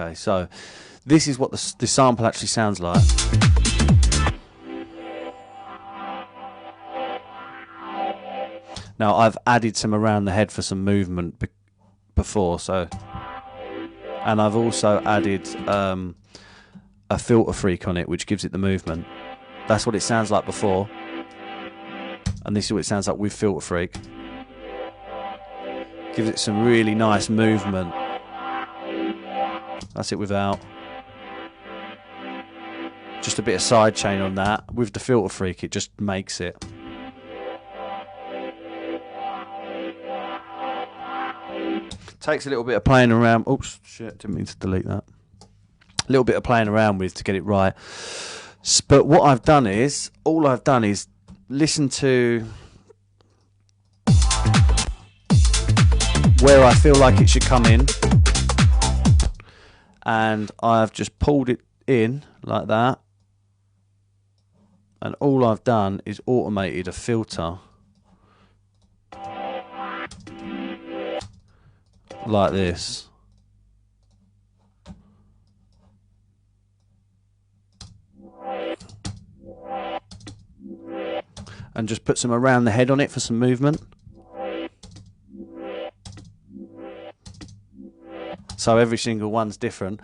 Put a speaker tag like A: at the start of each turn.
A: Okay, so this is what the sample actually sounds like. Now I've added some around the head for some movement before, so, and I've also added a FilterFreak on it, which gives it the movement. That's what it sounds like before, and this is what it sounds like with FilterFreak. Gives it some really nice movement. That's it without. Just a bit of sidechain on that. With the FilterFreak, it just makes it. Takes a little bit of playing around. Oops, shit, didn't mean to delete that. A little bit of playing around with to get it right. But what I've done is, all I've done is listen to where I feel like it should come in, and I've just pulled it in like that, and all I've done is automated a filter like this. And just put some around the head on it for some movement. So every single one's different.